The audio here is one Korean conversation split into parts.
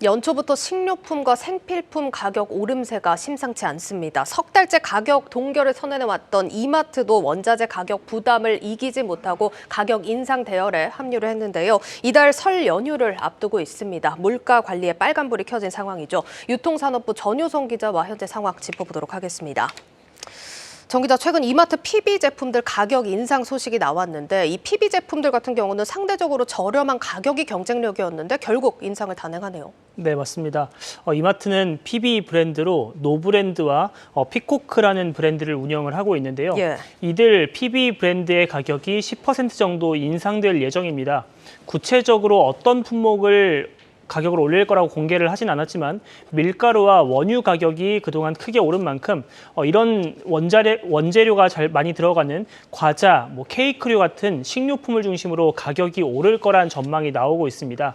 연초부터 식료품과 생필품 가격 오름세가 심상치 않습니다. 석 달째 가격 동결을 선언해왔던 이마트도 원자재 가격 부담을 이기지 못하고 가격 인상 대열에 합류를 했는데요. 이달 설 연휴를 앞두고 있습니다. 물가 관리에 빨간불이 켜진 상황이죠. 유통산업부 전효성 기자와 현재 상황 짚어보도록 하겠습니다. 정 기자, 최근 이마트 PB 제품들 가격 인상 소식이 나왔는데 이 PB 제품들 같은 경우는 상대적으로 저렴한 가격이 경쟁력이었는데 결국 인상을 단행하네요. 네, 맞습니다. 이마트는 PB 브랜드로 노브랜드와 피코크라는 브랜드를 운영을 하고 있는데요. 예. 이들 PB 브랜드의 가격이 10% 정도 인상될 예정입니다. 구체적으로 어떤 품목을 가격을 올릴 거라고 공개를 하진 않았지만 밀가루와 원유 가격이 그동안 크게 오른 만큼 이런 원재료가 잘 많이 들어가는 과자, 케이크류 같은 식료품을 중심으로 가격이 오를 거란 전망이 나오고 있습니다.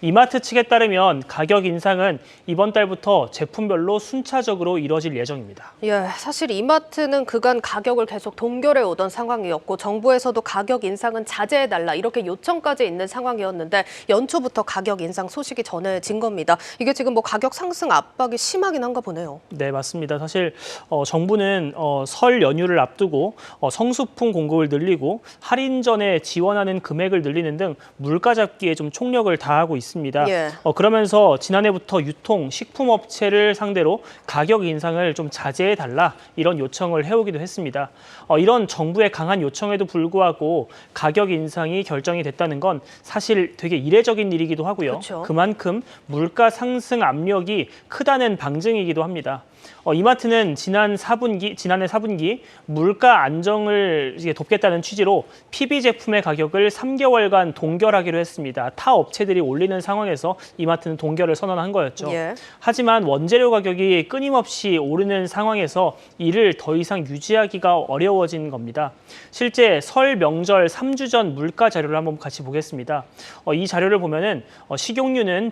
이마트 측에 따르면 가격 인상은 이번 달부터 제품별로 순차적으로 이뤄질 예정입니다. 예, 사실 이마트는 그간 가격을 계속 동결해 오던 상황이었고 정부에서도 가격 인상은 자제해달라 이렇게 요청까지 있는 상황이었는데 연초부터 가격 인상 소식이 전해진 겁니다. 이게 지금 가격 상승 압박이 심하긴 한가 보네요. 네, 맞습니다. 사실 정부는 설 연휴를 앞두고 성수품 공급을 늘리고 할인 전에 지원하는 금액을 늘리는 등 물가 잡기에 좀 총력을 다하고 있습니다. 예. 그러면서 지난해부터 유통, 식품업체를 상대로 가격 인상을 좀 자제해달라 이런 요청을 해오기도 했습니다. 이런 정부의 강한 요청에도 불구하고 가격 인상이 결정이 됐다는 건 사실 되게 이례적인 일이기도 하고요. 그렇죠. 그만큼 물가 상승 압력이 크다는 방증이기도 합니다. 이마트는 지난해 4분기 물가 안정을 돕겠다는 취지로 PB 제품의 가격을 3개월간 동결하기로 했습니다. 타 업체들이 올리는 상황에서 이마트는 동결을 선언한 거였죠. 예. 하지만 원재료 가격이 끊임없이 오르는 상황에서 이를 더 이상 유지하기가 어려워진 겁니다. 실제 설 명절 3주 전 물가 자료를 한번 같이 보겠습니다. 이 자료를 보면은 식용유는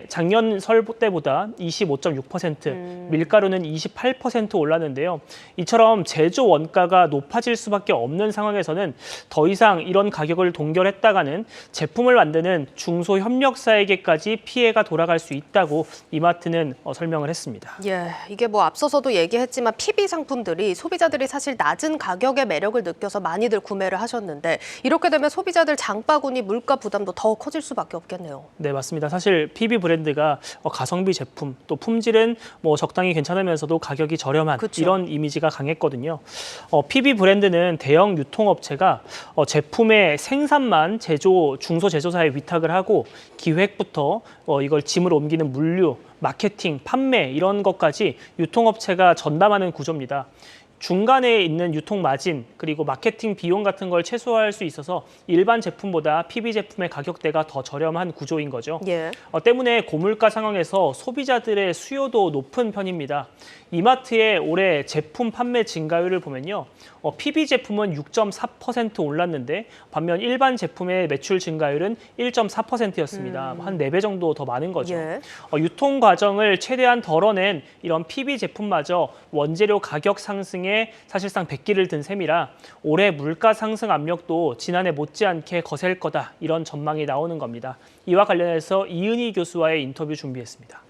작년 설 때보다 25.6%, 밀가루는 28% 올랐는데요. 이처럼 제조 원가가 높아질 수밖에 없는 상황에서는 더 이상 이런 가격을 동결했다가는 제품을 만드는 중소협력사에게까지 피해가 돌아갈 수 있다고 이마트는 설명을 했습니다. 예, 이게 앞서서도 얘기했지만 PB 상품들이 소비자들이 사실 낮은 가격의 매력을 느껴서 많이들 구매를 하셨는데 이렇게 되면 소비자들 장바구니 물가 부담도 더 커질 수밖에 없겠네요. 네, 맞습니다. 사실 PB 브랜드가 가성비 제품, 또 품질은 적당히 괜찮으면서도 가격이 저렴한 그쵸. 이런 이미지가 강했거든요. PB 브랜드는 대형 유통업체가 제품의 생산만 중소제조사에 위탁을 하고 기획부터 이걸 짐으로 옮기는 물류, 마케팅, 판매 이런 것까지 유통업체가 전담하는 구조입니다. 중간에 있는 유통 마진 그리고 마케팅 비용 같은 걸 최소화할 수 있어서 일반 제품보다 PB 제품의 가격대가 더 저렴한 구조인 거죠. 예. 때문에 고물가 상황에서 소비자들의 수요도 높은 편입니다. 이마트의 올해 제품 판매 증가율을 보면요. PB 제품은 6.4% 올랐는데 반면 일반 제품의 매출 증가율은 1.4%였습니다. 한 4배 정도 더 많은 거죠. 예. 유통 과정을 최대한 덜어낸 이런 PB 제품마저 원재료 가격 상승에 사실상 백기를 든 셈이라 올해 물가 상승 압력도 지난해 못지않게 거셀 거다 이런 전망이 나오는 겁니다. 이와 관련해서 이은희 교수와의 인터뷰 준비했습니다.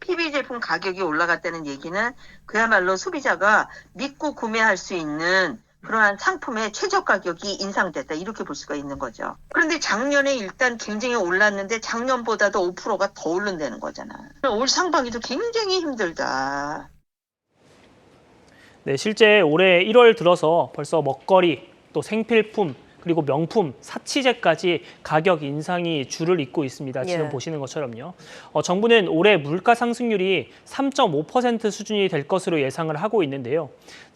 PB 제품 가격이 올라갔다는 얘기는 그야말로 소비자가 믿고 구매할 수 있는 그러한 상품의 최저 가격이 인상됐다 이렇게 볼 수가 있는 거죠. 그런데 작년에 일단 굉장히 올랐는데 작년보다도 5%가 더 오른다는 거잖아. 올 상반기도 굉장히 힘들다. 네, 실제 올해 1월 들어서 벌써 먹거리, 또 생필품, 그리고 명품, 사치제까지 가격 인상이 줄을 잇고 있습니다. 지금 예. 보시는 것처럼요. 정부는 올해 물가 상승률이 3.5% 수준이 될 것으로 예상을 하고 있는데요.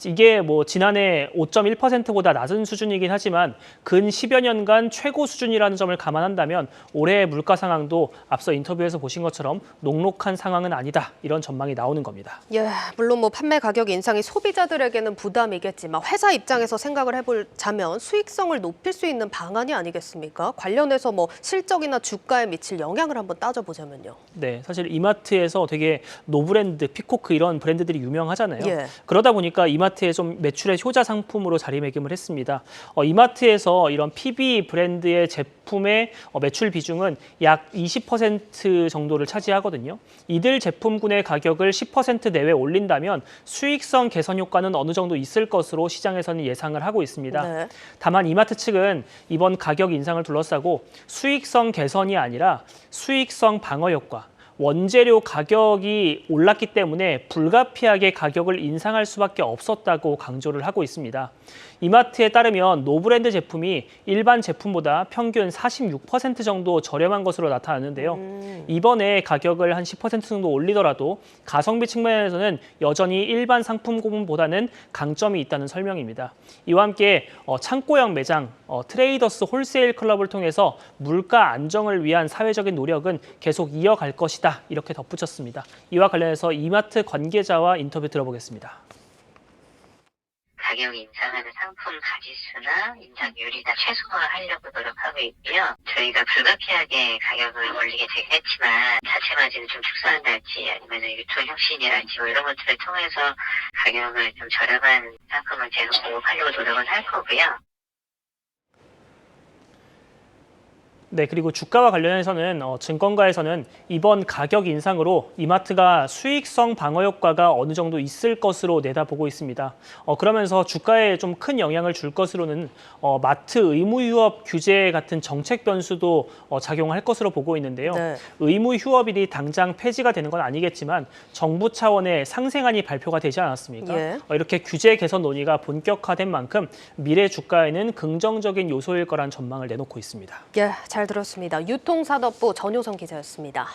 이게 지난해 5.1%보다 낮은 수준이긴 하지만 근 10여 년간 최고 수준이라는 점을 감안한다면 올해의 물가 상황도 앞서 인터뷰에서 보신 것처럼 녹록한 상황은 아니다. 이런 전망이 나오는 겁니다. 예, 물론 판매 가격 인상이 소비자들에게는 부담이겠지만 회사 입장에서 생각을 해보자면 수익성을 높일 수 있는 방안이 아니겠습니까? 관련해서 실적이나 주가에 미칠 영향을 한번 따져보자면요. 네, 사실 이마트에서 되게 노브랜드, 피코크 이런 브랜드들이 유명하잖아요. 예. 그러다 보니까 이마트에 좀 매출의 효자 상품으로 자리매김을 했습니다. 이마트에서 이런 PB 브랜드의 제품 제품의 매출 비중은 약 20% 정도를 차지하거든요. 이들 제품군의 가격을 10% 내외 올린다면 수익성 개선 효과는 어느 정도 있을 것으로 시장에서는 예상을 하고 있습니다. 네. 다만 이마트 측은 이번 가격 인상을 둘러싸고 수익성 개선이 아니라 수익성 방어 효과, 원재료 가격이 올랐기 때문에 불가피하게 가격을 인상할 수밖에 없었다고 강조를 하고 있습니다. 이마트에 따르면 노브랜드 제품이 일반 제품보다 평균 46% 정도 저렴한 것으로 나타났는데요. 이번에 가격을 한 10% 정도 올리더라도 가성비 측면에서는 여전히 일반 상품군보다는 강점이 있다는 설명입니다. 이와 함께 창고형 매장, 트레이더스 홀세일 클럽을 통해서 물가 안정을 위한 사회적인 노력은 계속 이어갈 것이다. 이렇게 덧붙였습니다. 이와 관련해서 이마트 관계자와 인터뷰 들어보겠습니다. 가격 인상하는 상품 가짓수나 인상률이 다 최소화하려고 노력하고 있고요. 저희가 불가피하게 가격을 올리게 되겠지만 자체 마진을 좀 축소한달지 아니면 유통 혁신이랄지 뭐 이런 것들을 통해서 가격을 좀 저렴한 상품을 계속 공급하려고 노력을 할 거고요. 네, 그리고 주가와 관련해서는 증권가에서는 이번 가격 인상으로 이마트가 수익성 방어 효과가 어느 정도 있을 것으로 내다보고 있습니다. 그러면서 주가에 좀 큰 영향을 줄 것으로는 마트 의무 휴업 규제 같은 정책 변수도 작용할 것으로 보고 있는데요. 네. 의무 휴업일이 당장 폐지가 되는 건 아니겠지만 정부 차원의 상생안이 발표가 되지 않았습니까? 예. 이렇게 규제 개선 논의가 본격화된 만큼 미래 주가에는 긍정적인 요소일 거란 전망을 내놓고 있습니다. 예, 잘 들었습니다. 유통산업부 전효성 기자였습니다.